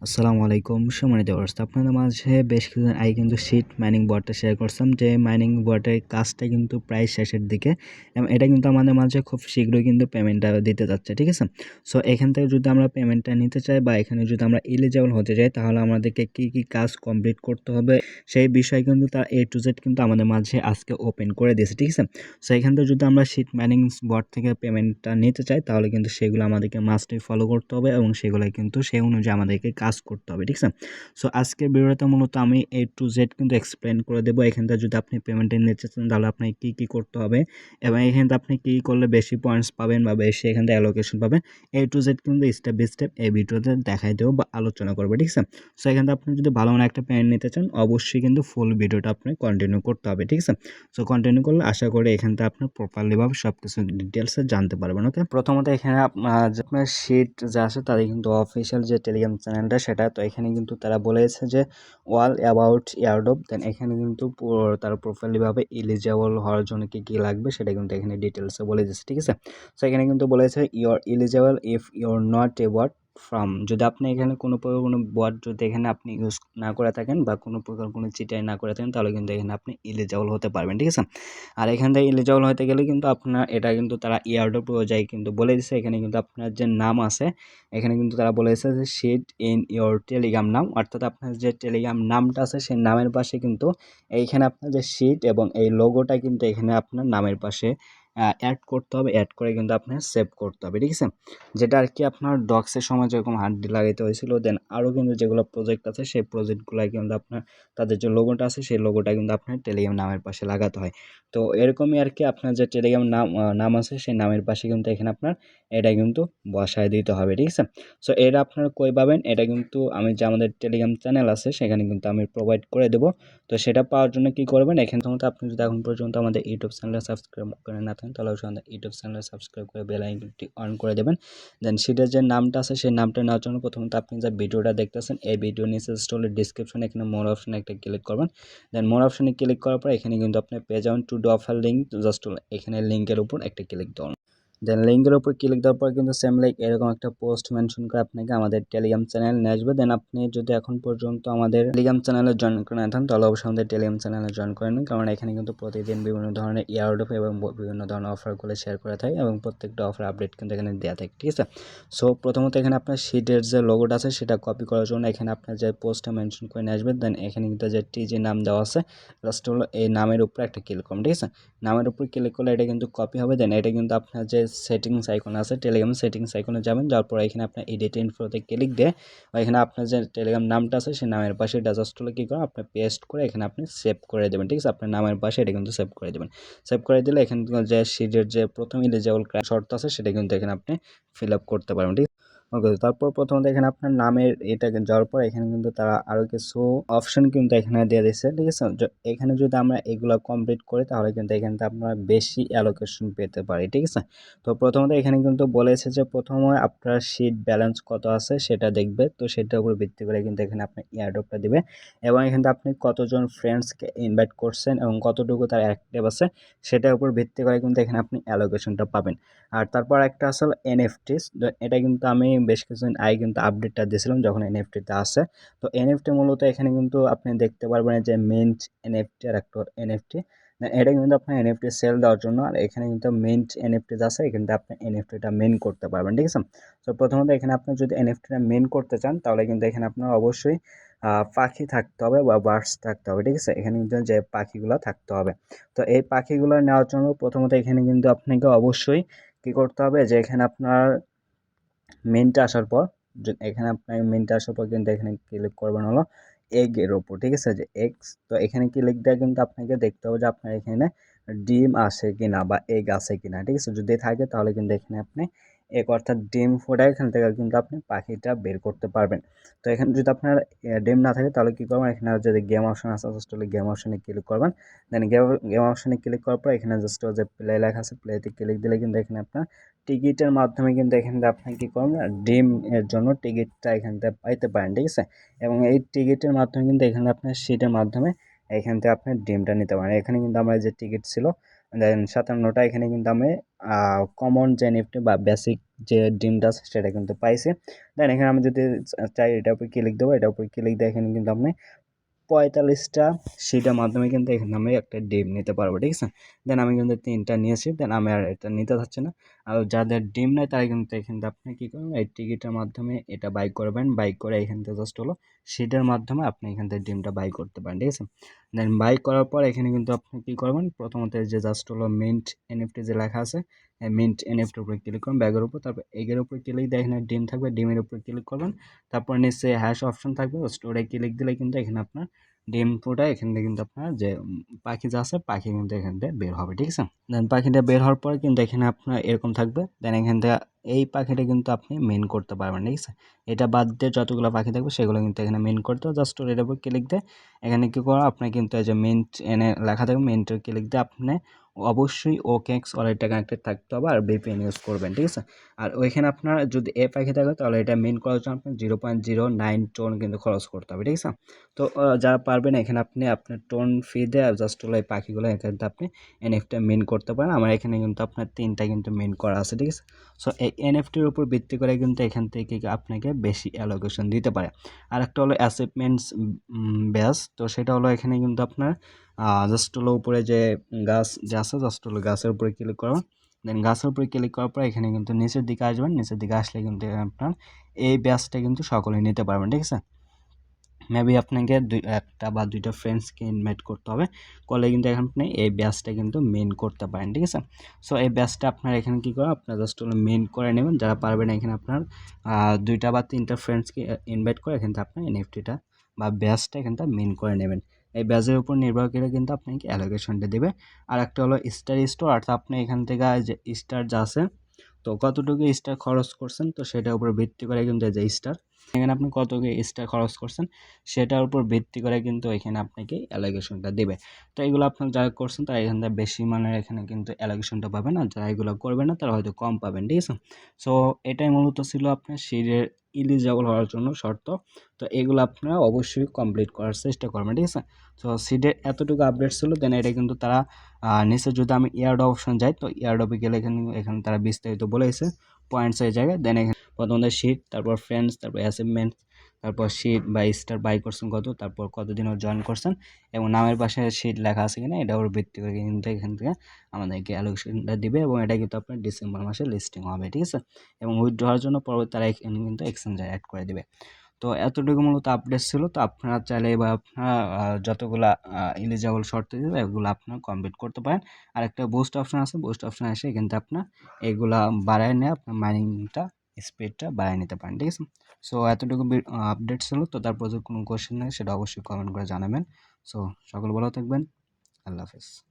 আসসালামু আলাইকুম সম্মানিত দর্শক, আপনাদের মাঝে বেশ কিছুদিন আগে কিন্তু শিট মাইনিং বোর্ডটা শেয়ার করছিলাম যে মাইনিং বোর্ডের কাজটা কিন্তু প্রায় শেষের দিকে এবং এটা কিন্তু আমাদের মাঝে খুব শীঘ্রই কিন্তু পেমেন্টটা দিতে যাচ্ছে, ঠিক আছে। সো এখান থেকে যদি আমরা পেমেন্টটা নিতে চাই বা এখানে যদি আমরা এলিজিবল হতে চাই তাহলে আমাদেরকে কি কাজ কমপ্লিট করতে হবে সেই বিষয় কিন্তু তার A to Z কিন্তু আমাদের মাঝে আজকে ওপেন করে দিয়েছে, ঠিক আছে। সো এখান থেকে যদি আমরা শিট মাইনিং বোর্ড থেকে পেমেন্টটা নিতে চাই তাহলে কিন্তু সেগুলো আমাদেরকে মাস্টই ফলো করতে হবে এবং সেগুলো কিন্তু সেই অনুযায়ী আমাদেরকে কাজ করতে হবে, ঠিক আছে। সো আজকের ভিডিওতে মূলত আমি A to Z কিন্তু এক্সপ্লেন করে দেবো। এখান থেকে যদি আপনি পেমেন্টটা নিতে চান তাহলে আপনাকে কি করতে হবে এবং এখান থেকে আপনি কি করলে বেশি পয়েন্টস পাবেন বা বেশি এখান থেকে অ্যালোকেশন পাবেন, A to Z কিন্তু স্টেপ বাই স্টেপ এই ভিডিওতে দেখাই দেবো বা আলোচনা করবো, ঠিক আছে। সো এখান থেকে আপনি যদি ভালো মানে একটা পেমেন্ট নিতে চান অবশ্যই কিন্তু ফুল ভিডিওটা আপনি কন্টিনিউ করতে হবে, ঠিক আছে। সো কন্টিনিউ করলে আশা করি এখান থেকে আপনার প্রপারলিভাবে সব কিছু ডিটেলসে জানতে পারবেন। ওকে, প্রথমত এখানে আপনার শিট যা আছে তাদের কিন্তু অফিসিয়াল যে টেলিগ্রাম চ্যানেলটা সেটা, তো এখানে কিন্তু তারা বলেছে যে অল অ্যাবাউট এয়ারড্রপ, দেন এখানে কিন্তু তার প্রপারলিভাবে এলিজিবল হওয়ার জন্য কি লাগবে সেটা কিন্তু এখানে ডিটেলসে বলে দিচ্ছে, ঠিক আছে। সো এখানে কিন্তু বলেছে you are eligible if you are not a what from, যদি আপনি এখানে কোনো প্রকার কোনো বট যদি এখানে আপনি ইউজ না করে থাকেন বা কোনো প্রকার কোনো চিটাই না করে থাকেন তাহলে কিন্তু এখানে আপনি এলিজিবল হতে পারবেন, ঠিক আছে। আর এখান থেকে এলিজিবল হতে গেলে কিন্তু আপনার এটা কিন্তু তারা ইয়ারড্রপ অনুযায়ী কিন্তু বলে দিচ্ছে। এখানে কিন্তু আপনার যে নাম আছে এখানে কিন্তু তারা বলেছে যে শিট ইন ইওর টেলিগ্রাম নাম, অর্থাৎ আপনার যে টেলিগ্রাম নামটা আছে সেই নামের পাশে কিন্তু এইখানে আপনার যে শিট এবং এই লোগোটা কিন্তু এখানে আপনার নামের পাশে অ্যাড করতে হবে, অ্যাড করে কিন্তু আপনার সেভ করতে হবে, ঠিক আছে। যেটা আর কি আপনার ডক্সের সময় যেরকম হার্ডি লাগাইতে হয়েছিল, দেন আরও কিন্তু যেগুলো প্রজেক্ট আছে সেই প্রজেক্টগুলো কিন্তু আপনার তাদের যে লোগোটা আছে সেই লোগোটা কিন্তু আপনার টেলিগ্রাম নামের পাশে লাগাতে হয়। তো এরকমই আর কি আপনার যে টেলিগ্রাম নাম আছে সেই নামের পাশে কিন্তু এখানে আপনার এটা কিন্তু বসায় দিতে হবে, ঠিক আছে। সো এটা আপনারা কই পাবেন, এটা কিন্তু আমি যে আমাদের টেলিগ্রাম চ্যানেল আছে সেখানে কিন্তু আমি প্রোভাইড করে দেবো। তো সেটা পাওয়ার জন্য কি করবেন, এখানে তো আপনি যদি এখন পর্যন্ত আমাদের ইউটিউব চ্যানেলে সাবস্ক্রাইব করে না থাকেন তাহলে অবশ্যই আমাদের ইউটিউব চ্যানেলে সাবস্ক্রাইব করে বেল আইকনটি অন করে দেবেন। দেন সেটার যে নামটা আছে সেই নামটা নেওয়ার জন্য প্রথমত আপনি যে ভিডিওটা দেখতেছেন এই ভিডিও নিচে স্টলের ডিসক্রিপশনে এখানে মোর অপশনে একটা ক্লিক করবেন। দেন মোর অপশনে ক্লিক করার পর এখানে কিন্তু আপনি পেয়ে যাবেন to do offer link, just এখানে লিঙ্কের উপর একটা ক্লিক দেবেন। দেন লিঙ্কের উপর ক্লিক দেওয়ার পর কিন্তু সেম লাইক এরকম একটা পোস্ট মেনশন করে আপনাকে আমাদের টেলিগ্রাম চ্যানেল নিয়ে আসবে। দেন আপনি যদি এখন পর্যন্ত আমাদের টেলিগ্রাম চ্যানেলে জয়েন করে না থাকেন তাহলে অবশ্যই আমাদের টেলিগ্রাম চ্যানেলে জয়েন করে নিন, কারণ এখানে কিন্তু প্রতিদিন বিভিন্ন ধরনের ইয়ারডপ এবং বিভিন্ন ধরনের অফারগুলো শেয়ার করে থাকে এবং প্রত্যেকটা অফার আপডেট কিন্তু এখানে দেওয়া থাকে, ঠিক আছে। সো প্রথমত এখানে আপনার শিটের যে লোগোটা আছে সেটা কপি করার জন্য এখানে আপনার যে পোস্টটা মেনশন করে নিয়ে আসবেন। দেন এখানে কিন্তু যে টিজি নাম দেওয়া আছে জাস্ট হলো এই নামের উপরে একটা ক্লিক করুন, ঠিক আছে। নামের উপর ক্লিক করলে এটা কিন্তু কপি হবে। দেন এটা কিন্তু আপনার যে সেটিংস আইকন আছে টেলিগ্রাম সেটিংস আইকনে যাবেন, যাওয়ার পর এখানে আপনার এডিট ইনফোতে ক্লিক দিয়ে এখানে আপনার যে টেলিগ্রাম নামটা আছে সেই নামের পাশে এটা জাস্ট হলো কী করেন আপনি পেস্ট করে এখানে আপনি সেভ করে দেবেন, ঠিক আছে। আপনার নামের পাশে এটা কিন্তু সেভ করে দেবেন। সেভ করে দিলে এখানে যে শিটের যে প্রথম এলিজিবল শর্ত আছে সেটা কিন্তু এখানে আপনি ফিল আপ করতে পারবেন, ঠিক আছে। ওকে, তারপর প্রথমত এখানে আপনার নামের এটা যাওয়ার পর এখানে কিন্তু তারা আরও কিছু অপশন কিন্তু এখানে দিয়ে দিচ্ছে, ঠিক আছে। এখানে যদি আমরা এগুলো কমপ্লিট করি তাহলে কিন্তু এখান থেকে আমরা বেশি অ্যালোকেশন পেতে পারি, ঠিক আছে। তো প্রথমত এখানে কিন্তু বলেছে যে প্রথমে আপনার শিট ব্যালেন্স কত আছে সেটা দেখবে, তো সেটার উপর ভিত্তি করে কিন্তু এখানে আপনার এয়ারড্রপটা দিবে এবং এখানে আপনি কতজন ফ্রেন্ডসকে ইনভাইট করছেন এবং কতটুকু তার অ্যাক্টিভ আছে সেটার উপর ভিত্তি করে কিন্তু এখানে আপনি অ্যালোকেশনটা পাবেন। আর তারপর একটা আসলে এনএফটিস, এটা কিন্তু আমি বেশ কিছুদিন আগে কিন্তু আপডেটটা দিয়েছিলাম যখন এনএফটিতে আসে। তো এনএফটি মূলত এখানে কিন্তু আপনি দেখতে পারবেন যে মিন্ট এনএফটি আর একটা এনএফটি, এটা কিন্তু আপনার এনএফটি সেল দেওয়ার জন্য। আর এখানে কিন্তু মিন্ট এনএফটি আছে, এখানে আপনি এনএফটিটা মেন করতে পারবেন, ঠিক আছে। তো প্রথমত এখানে আপনি যদি এনএফটিটা মেন করতে চান তাহলে কিন্তু এখানে আপনার অবশ্যই পাখি থাকতে হবে বা বার্ডস থাকতে হবে, ঠিক আছে। এখানে কিন্তু যে পাখিগুলো থাকতে হবে। তো এই পাখিগুলো নেওয়ার জন্য প্রথমত এখানে কিন্তু আপনাকে অবশ্যই কী করতে হবে যে এখানে আপনার মেনটা আসার পর এখানে আপনার মেনটা আসার পর কিন্তু এখানে ক্লিক করবেন হলো এর ওপর, ঠিক আছে, যে এক্স। তো এখানে ক্লিক দিয়ে কিন্তু আপনাকে দেখতে হবে যে আপনার এখানে ডিম আসে কিনা বা এগ আছে কিনা, ঠিক আছে। যদি থাকে তাহলে কিন্তু এখানে আপনি এগ অর্থাৎ ডিম ফোটা এখান থেকে কিন্তু আপনি পাখিটা বের করতে পারবেন। তো এখানে যদি আপনার ডিম না থাকে তাহলে কী করবেন, এখানে যদি গেম অপশন আছে জাস্ট হলে গেম অপশনে ক্লিক করবেন। দেন গেম অপশনে ক্লিক করার পর এখানে জাস্ট যে প্লে লেখা আছে প্লেতে ক্লিক দিলে কিন্তু এখানে আপনার টিকিটের মাধ্যমে কিন্তু এখান থেকে আপনি কী করবেন ডিম এর জন্য টিকিটটা এখান থেকে পাইতে পারেন, ঠিক আছে। এবং এই টিকিটের মাধ্যমে কিন্তু এখানে আপনার সিটের মাধ্যমে এখান থেকে আপনি ডিমটা নিতে পারেন। এখানে কিন্তু আমার যে টিকিট ছিল দেন 57টা এখানে কিন্তু আমি কমন যে নিফটি বা বেসিক যে ডিমটা আছে সেটা কিন্তু পাইছি। দেন এখানে আমি যদি চাই এটার উপর ক্লিক দেবো, এটার উপর ক্লিক দিয়ে এখানে কিন্তু আপনি 45টা শিটের মাধ্যমে কিন্তু এখানে আমি একটা ডিম নিতে পারবো, ঠিক আছে। দেন আমি কিন্তু 3টা নিয়েছি, দেন আমি আর এটা নিতে চাচ্ছি না। আর যাদের ডিম নেই তারা কিন্তু এখান থেকে আপনি কী করবেন, এই টিকিটের মাধ্যমে এটা বাই করবেন, বাই করে এখান থেকে জাস্ট হলো শিটের মাধ্যমে আপনি এখান থেকে ডিমটা বাই করতে পারেন, ঠিক আছে। দেন বাই করার পর এখানে কিন্তু আপনি কী করবেন, প্রথমত যে জাস্ট হলো মিন্ট এনএফটি যে লেখা আছে, মিন্ট এনএফটির উপরে ক্লিক করবেন ব্যাগের উপর, তারপর এগের উপর ক্লিক দিয়ে এখানে ডিম থাকবে, ডিমের উপর ক্লিক করবেন, তারপর নিচে হ্যাশ অপশন থাকবে, স্টোরে ক্লিক দিলে কিন্তু এখানে আপনার ডিম ফোটা এখান থেকে কিন্তু আপনার যে পাখি যা আছে পাখি কিন্তু এখান থেকে বের হবে, ঠিক আছে। দেন পাখিটা বের হওয়ার পর কিন্তু এখানে আপনার এরকম থাকবে, দেন এখান থেকে এই পাখিটা কিন্তু আপনি মেন করতে পারবেন, ঠিক আছে। এটা বাদ দিয়ে যতগুলো পাখি থাকবে সেগুলো কিন্তু এখানে মেন করতে হবে। জাস্ট এটার উপর ক্লিক দিয়ে এখানে কী করা, আপনার কিন্তু এই যে মেন্ট এনে লেখা থাকবে, মেন্টের ক্লিক দিয়ে আপনি অবশ্যই ওকেএক্স ওয়ালেটটা কানেক্টেড থাকতে হবে আর ভিপিএন ইউজ করবেন, ঠিক আছে। আর ওইখানে আপনার যদি এ পাখি থাকে তাহলে এটা মেন করার জন্য আপনার 0.09 টোন কিন্তু খরচ করতে হবে, ঠিক আছে। তো যারা পারবেন এখানে আপনি আপনার টোন ফি দিয়ে জাস্ট হলো এই পাখিগুলো এখানে আপনি এনএফটি মেন করতে পারেন। আমার এখানে কিন্তু আপনার 3টা কিন্তু মেন করা আছে, ঠিক আছে। সো এই এনএফটির উপর ভিত্তি করে কিন্তু এখান থেকে আপনাকে বেশি অ্যালোকেশন দিতে পারে। আর একটা হলো অ্যাচিভমেন্টস ব্যাস, তো সেটা হলো এখানে কিন্তু আপনার জাস্ট হলো উপরে যে গাছ যে আছে জাস্ট হলো গাছের উপরে ক্লিক করবেন, দেন গাছের উপরে ক্লিক করার পর এখানে কিন্তু নিচের দিকে আসবেন, নিচের দিকে আসলে কিন্তু আপনার এই ব্যাচটা কিন্তু সকলেই নিতে পারবেন, ঠিক আছে। মেবি আপনাকে একটা বা দুইটা ফ্রেন্ডসকে ইনভাইট করতে হবে, করলে কিন্তু এখন আপনি এই ব্যাচটা কিন্তু মেন করতে পারেন, ঠিক আছে। সো এই ব্যাচটা আপনার এখানে কী করে আপনার জাস্ট হলো মেন করে নেবেন, যারা পারবেন এখানে আপনার 2টা বা 3টা ফ্রেন্ডসকে ইনভাইট করে এখান থেকে আপনার এনএফটিটা বা ব্যাচটা এখান থেকে মেন করে নেবেন। এই ব্যাচের উপর নির্ভর করে কিন্তু আপনাকে অ্যালোকেশনটা দেবে। আর একটা হলো স্টার স্টোর, অর্থাৎ আপনি এখান থেকে যে স্টার যা আছে, তো কতটুকু স্টার খরচ করছেন তো সেটার উপর ভিত্তি করে কিন্তু যে স্টার এখানে আপনি কত স্টার খরচ করছেন সেটার উপর ভিত্তি করে কিন্তু এখানে আপনাকে অ্যালোকেশনটা দেবে। তো এগুলো আপনার যারা করছেন তারা এখান থেকে বেশি মানের এখানে কিন্তু অ্যালোকেশনটা পাবেন, আর যারা এগুলো করবেন না তারা হয়তো কম পাবেন, ঠিক আছে। সো এটাই মূলত ছিল আপনার সিডের ইলিজিবল হওয়ার জন্য শর্ত। তো এগুলো আপনারা অবশ্যই কমপ্লিট করার চেষ্টা করবেন, ঠিক আছে। তো সিডের এতটুকু আপডেট ছিল, দেন এটা কিন্তু তারা নিচে যদি আমি এয়ারড্রপ অপশন যাই, তো এয়ারড্রপে গেলে এখানে তারা বিস্তারিত বলেছে পয়েন্টস এই জায়গায়। দেন এখানে প্রথমত শিট, তারপর ফ্রেন্ডস, তারপর অ্যাচিভমেন্ট, তারপর শিট বা স্টার বাই করছেন কত, তারপর কতদিনও জয়েন করছেন, এবং নামের পাশে শিট লেখা আছে কিনা এটার উপর ভিত্তি করে কিন্তু এখান থেকে আমাদেরকে অ্যালোকেশনটা দিবে, এবং এটা কিন্তু আপনার ডিসেম্বর মাসে লিস্টিং হবে, ঠিক আছে। এবং উইথড্রয়ার জন্য পরবর্তী তারা এখানে কিন্তু এক্সচেঞ্জে অ্যাড করে দিবে। তো এতটুকু মূলত আপডেট ছিল। তো আপনারা চাইলে বা আপনারা যতগুলা এলিজিবল শর্ত দিবে এগুলো আপনারা কমপ্লিট করতে পারেন। আর একটা বুস্ট অপশন আছে, বুস্ট অপশন এসে কিন্তু আপনার এগুলা বাড়ায় নিয়ে আপনার মাইনিংটা স্পিডটা বাড়ায় নিতে পারেন, ঠিক আছে। সো এতটুকু আপডেট ছিল। তো তারপর যদি কোনো কোয়েশ্চেন নেই সেটা অবশ্যই কমেন্ট করে জানাবেন। সো সকল ভালো থাকবেন, আল্লাহ হাফেজ।